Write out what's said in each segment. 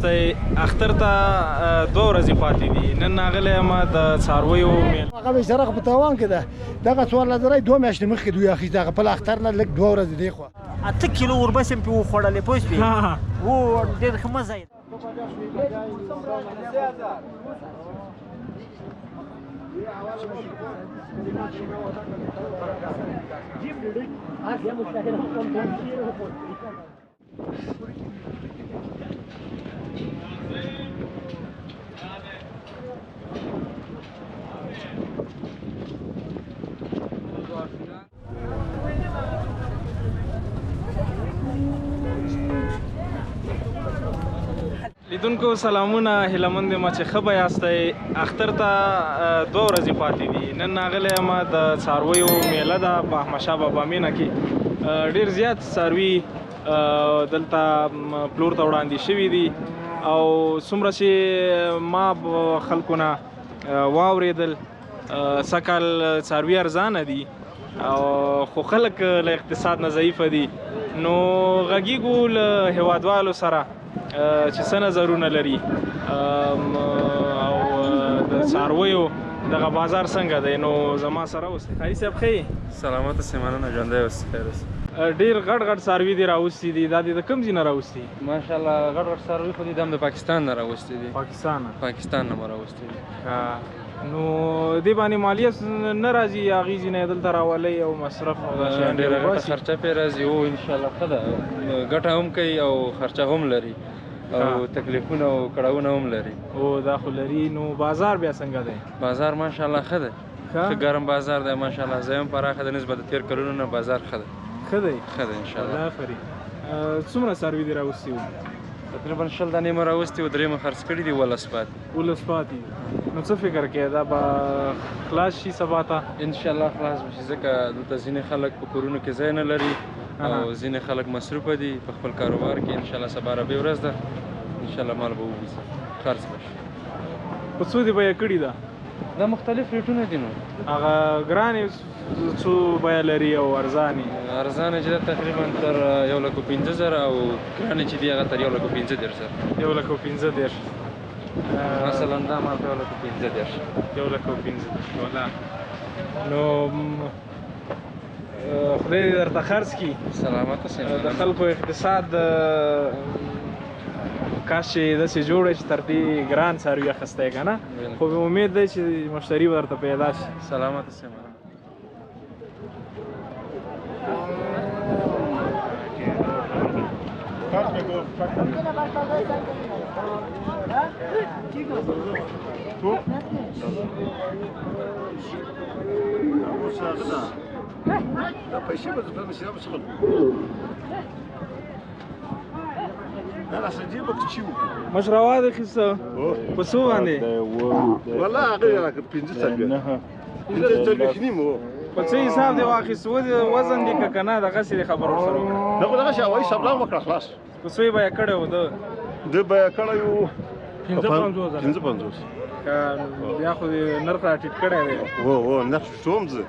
یاستئ اختر ته 2 ورځې پاتې دي نن راغلی یم د څارویو هغه بیچاره په تاوان کې ده دغه 14,000 2 میاشتې مخکې دوی اخیستی هغه په اختر نه لږ 2 ورځې دی خوا 8 کیلو وربس هم پې وخوړلې پوه شوې و ډېر ښه مزه یې لیدونکو سلامونه هیله مند یم چې ښه به یاستئ اختر ته 2 ورځې پاتې دي نن راغلی یم د څارویو میله ده په احمدشاه بابا مینه کې ډېر زیات څاروي دلته پلور ته وړاندې شوي دي او څومره چې ما خلکو نه واورېدل سږکال څاروي ارزانه دي خو خلک له اقتصاد نه ضعیفه دي نو غږیږو له هیوادوالو سره چې څه نظرونه لري او د څارویو دغه بازار څنګه دی نو زما سره اوسئ خالي صاحب ښه یې سلامت اوسئ مننه ژوندی اوسئ خیر اوسئ ډېر غټ څاروي دي راوستي دي دا د کوم ځای نه راوستي ماشاءالله غټ څاروي خو دي دا هم د پاکستان نه راوستي دي پاکستان نه مو راوستي دي نو دې باندې مالیه نه راځي هغې ځای نه دلته راولئ او مصرف ډېره غټه خرچه پرې راځي او انشاءالله ښه ده ګټه هم کوي او خرچه هم لري او تکلیفونه او کړاوونه هم لري او دا خو لري نو بازار بیا څنګه دی بازار ماشاءالله ښه دی ښه ګرم بازار دی ماشاءالله ځای هم پراخه دی نسبت د تېر کلونو نه بازار ښه دی ښه دی انشاءالله الله آفرین څومره څاروي دي راوستي وو تقریبا 10 دانې مو راوستي وو 3 مو خرڅ کړي دي 11 پاتې نو څه فکر کوې دا به خلاص شي سبا ته انشاءالله خلاص به شي ځکه دلته ځینې خلک په کورونو کې ځای نه لري او ځینې خلک مصروفه دي په خپل کاروبار کې انشاءالله سبا ربیع ورځ ده انشاءالله مال به ووځي خرڅ به شي په څو دې بیه کړي ده دا مختلف ریټونه دي نو هغه ګرانې څو بیه لري او ارزانې چې ده تقریبا تر 1,15,000 او ګرانې چې دي هغه تر 1,15,000 1,15,000 مثلا دا مال په 1,15,000 والله نو خدای دې درته خرڅ کړي سلامت اوسئ د خلکو اقتصاد کاش چې داسې جوړ چې تر دې ګران څاروي اخیستی که نه خو امید دی چې مشتري به درته پیدا شي سلامت اوسئ مشره واخیسته په څو باندې والله هغه راکړه 15 نیمو په څه حساب دی واخیست وزن دی که نه دغسې دی خبر ورسره وکړه دغسې هوایي صبران وکړه خلاص په څو یې بیه کړی و ده بیه کړی و 55 بیا خو دې نرخ راټیټ کړی دی نرخ ټوم زه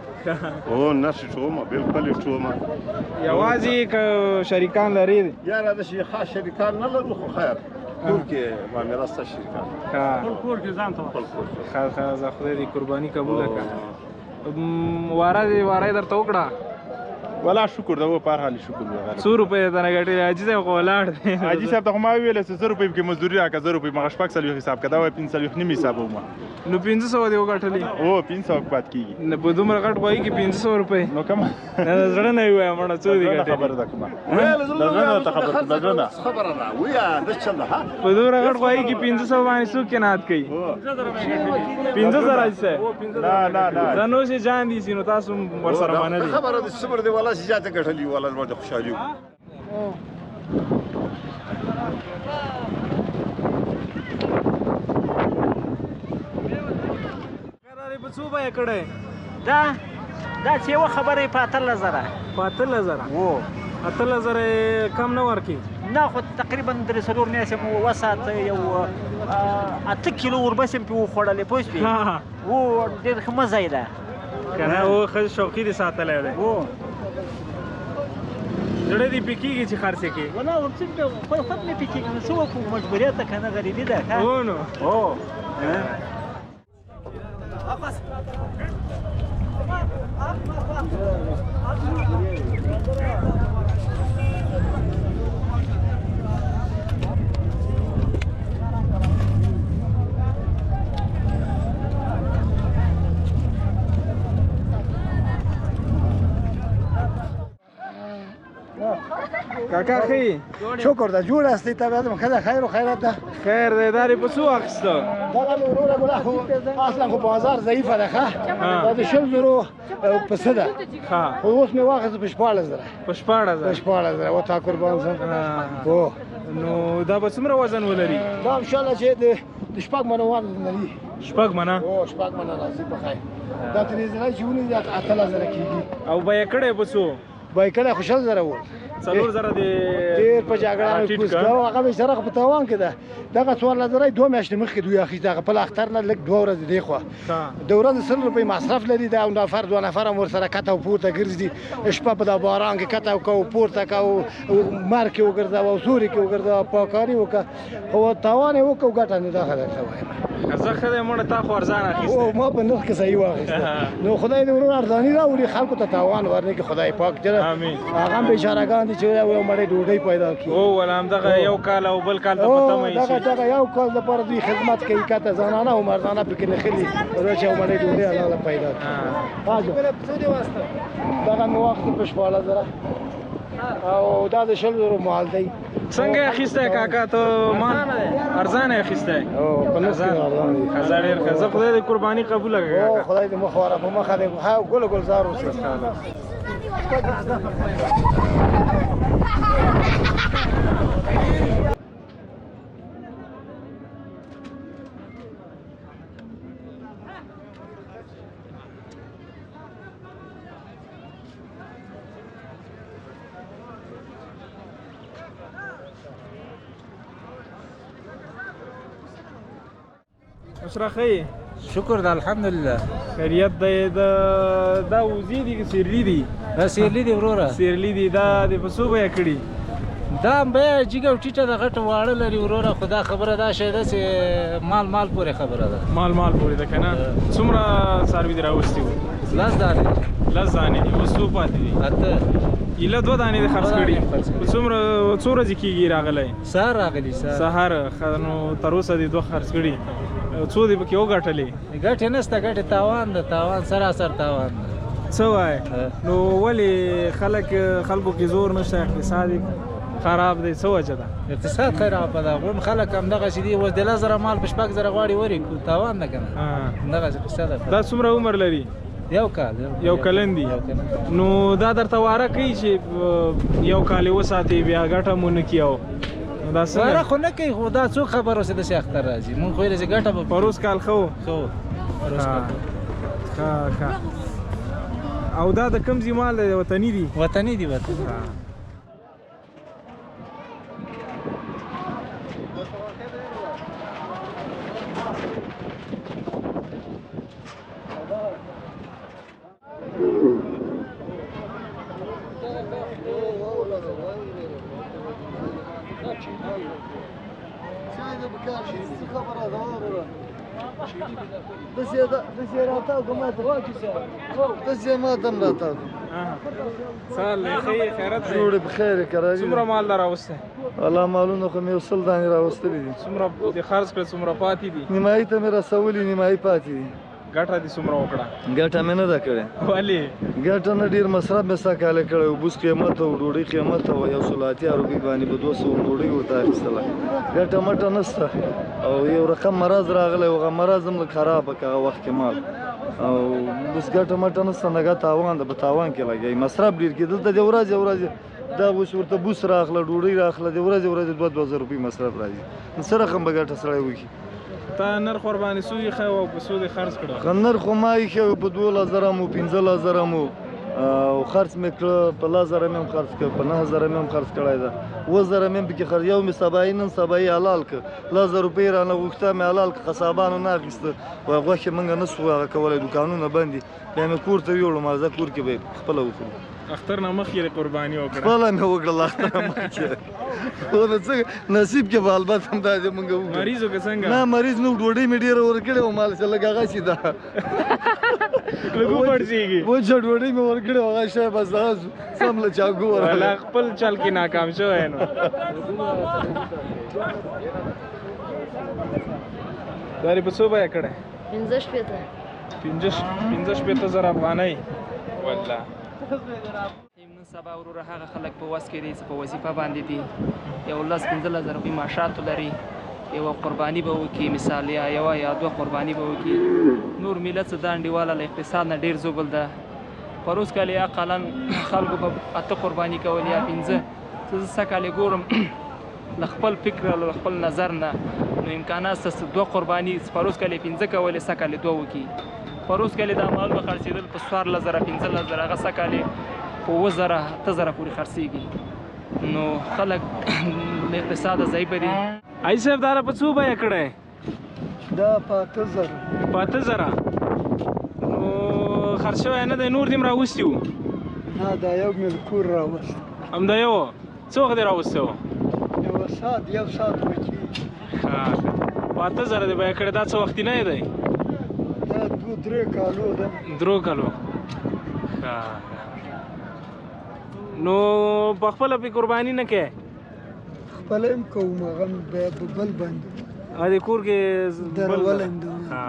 نرخ ټوم بلکل یې ټوم یوازې که شریکان لري یاره داسې خاص شریکان نه لرو خو خیر کور کې معامله سته شریکان خپل کور کې ځان ته ښه خدای دې قرباني قبوله کړه واره یې درته وکړه ولا شکر ده و په هر حال شکر ده 100 روپۍ درنه ګټلې حاجي صاحب خو ولاړ دی حاجي صاحب ته خو ما وویل چې 100 روپۍ پکې مزدوري راکړه 100 روپۍ مغه شپږ څلوېښت حساب کړه دا وایي 500 نیم حساب وما نو 500 دې وګټلې 500 پات کېږي نه په دومره غټ غوایي کې 500 روپۍ نو کوم زړه نه وي مړه څو دې ګټلې خبره ده کومه خبره نه ویا د چل ده په دومره غټ غوایي کې 500 باندې څوک قناعت کوي 50,000 راځي نه زنو چې جان دي نو تاسو ورسره باندې خبره د صبر دی والله زیاته ګټلې والله زما د خوشحالي په څو بیه کړی دا چې یوه خبره یې په 18,000 18,000 کم نه ورکړي نه خو تقریبا 3 میاشتې مو وساته یو 8 کیلو وربس هم پې وخوړلې پوه شوې و ډېر ښه مزه یې ده که نه ښه شوقي دې ساتلی دی زړه دې پکېږي چې خرڅ کړې والله ورڅ په خپل نه پکېږي نو څه وکړو مجبوریت ده کنه غریبي ده ښه هو نو هو کاکا ښه شکر ده جوړ هستی ته بیادم ښه ده خیر و خیرات ده خیر دی دا دې په څو اخیسته دغه مې وروره ګله خو اصلا خو بازار ضعیفه ده ښه دا د 100,000 پسه ده ښه خو اوس مې واخیسته په 14,000 په 14,000 14,000 وتا قربان شم هو نو دا به څومره وزن ولري دا انشاءالله چې د شپږ منو وزن لري شپږ منه او شپږ منه راځي په خیر دا ترې زره چې ونی دا 18,000 کېږي او بیه کړی په څو بای کله خوشحال زره و 4,000 دې ډېر په جګړه مې کوز کاوه هغه بیچاره په تاوان کې ده دغه 14,000 دوه میاشتې مخکې دوی اخیسته هغه په اختر نه لږ 2 ورځې دی خو د ورځې 100 روپۍ مصرف لري دا نفر دوه نفر هم ورسره کته او پورته ګرځي شپه په دا باران کې کته او پورته کوو مار کې وګرځاوه او سوري کې وګرځاوه پاکاري وکړه خو تاوان یې وکړو ګټه نه دا خبره وایم زه ښه دی مړه تا خو ارزانه اخیستی او ما په نرخ کې صحیح واخیسته نو خدای دې ورونه ارزاني راوړي خلکو ته تاوان ورنکړي خدای پاک امین هغه هم بیچارهګان دي چې یو مړی ډوډۍ پیدا کړي او ولا همدغه یو کال او بل کال ته په تمه یې دغه یو کال لپاره دوی خدمت کوي کته زنانه او مردانه پکې نښلي ورته چې یو مړی ډوډۍ الله پیدا کړي دغه مې واخیسته په 14,000 او دا د 100,000 مال دی څنګه اخیستی کاکا ته مال ارزانه اخیستی او په نس کې ارزان دي ښه ډېر ښه زه خدای دې قرباني قبوله کړه او کاکا خدای دې مخ واره په مخه دې ها ګل ګلزار اوسه مشره ښه شکر ده الحمدلله خیریت دی دا وزې دي سیرلي دي دا سیرلي دي وروره سیرلي دي دا د په څو بیه کړي دا هم بیه جګه او ټیټه ده غټه واړه لري وروره خو دا خبره دا شی ده چې مال پورې خبره ده مال پورې ده که نه څومره څاروي دې راوستي وو 10 دانې 10 دانې دي اوس څو پاتې دي 8 ایله 2 دانې دې خرڅ کړي څو ورځې کېږي راغلی سهار راغلی سهار نو تر اوسه دې 2 خرڅ کړي څو دې پکې وګټلې ګټې نشته ګټې تاوان ده تاوان سراسر تاوان ده څه وایې نو ولې خلکو کې زور نشته اقتصاد خراب دی څه وجه ده اقتصاد خراب ده غون خلک همدغسې دي اوس د 10,000 مال په 6,000 غواړي ورکړو تاوان ده که نه همدغسې قصه ده دا څومره عمر لري یو کال یو کلن دي نو دا درته واره کوي چې یو کال یې وساتې بیا ګټه مو نه کیو دا څنګه واره خو نه کوي خو دا څوک خبر اوسې داسې اختر راځي مونږ خو یې داسې ګټه به پروس کال ښه ښه او دا د کوم ځای مال دی وطني دي وطني دي وطني څومره مال در راوستی الله مالونه خو مې یو 100 دانې راوستلي دي څومره دې خرڅ کړه څومره پاتې دي نیمایي ته مې رسولي نیمایي پاتې دي ګټه دې څومره وکړه ګټه مې نه ده کړې ولې ګټه نه ډېر مصرف مې ستا کاله کړی و بوس قیمت او ډوډۍ قیمت او 180 روپۍ باندې په 200 ډوډۍ ورته اخیستله ګټه مټه نشته او یو رقم مرض راغلی و هغه مرض هم لږ خرابه که هغه وخت کې مال او بس ګټه مټه نشته نګه تاوان ده په تاوان کې لګوي مصرف ډېر کې دلته د ورځې دا اوس ورته بوس راغله ډوډۍ راغله د ورځې 2,000 روپۍ مصرف راځي نو څه رقم به ګټه سړی وکړي تا نرخ ورباندې څو ایښی و او په څو دې خرڅ کړه نرخ خو ما ایښی و په 2,000 مو 15,000 مو او خرڅ مې کړه په 1000 مې هم خرڅ کړ په 9000 مې هم خرڅ کړی ده 2000 مې پکې خرڅ یو مې سبایي نن سبایي حلال کړ 1000 روپۍ رانه غوښته مې حلال کړ قصابانو نه اخیسته وایي غوښې موږ نه سو هغه کولی دوکانونه بند دي بیا مې کور ته یوړم زه کور کې به خپله وخورو اختر نه مخکې قرباني وکړه خپله مې وکړله اختر نه مخکې خو نو څه نصیب کې به البته همداسې موږ وکړو مریضو که څنګه نه مریض نه ډوډۍ مې ډېره ورکړې وه مال چې لږ هغه شي ده لږ وپړسېږي وچه ډوډۍ مې ورکړې وه هغه شی بس هغه سم له چاقو والا ورغلی خپل چل کې ناکام شوی نو دا یې په څو بیه کړی 15,000 افغانۍ والله نن سبا وروره هغه خلک په وس کې دي چې په وظیفه باندې دي یو 10-15,000 روپۍ معاشات لري یوه قرباني به وکړي مثال یا یوه یا دوه قرباني به وکړي نور ملت څه دا انډیواله له اقتصاد نه ډېر زوبل ده پروس کال یا اقلا خلکو به 8 قرباني کول یا 15 زه څه کال ګورم له خپل فکر او له خپل نظر نه نو امکانات څه 2 قرباني پروس کال 15 کولې څه کال 2 وکړي پروس کال دا مالونه خرڅېدل په 14,000 15,000 هغه څه کال په 7,000 پورې خرڅېږي نو خلک له اقتصاده ضعیفه دي ای صاحب دا په څو بیه کړی دا 5000 15,000 نو خرڅ شوی نه دی نور دې هم راوستي وو نه دا یو مې له کور راوست همدا یو څه وخت یې راوستی وو یو ساعت وکړي 15,000 دې بیه کړی دا څه وختي نه دی دا 2-3 کالو ده 3 کالو نو په خپله پې قرباني نه کوې خپله هم کوم هغه بل باندې د کور کې درولم ها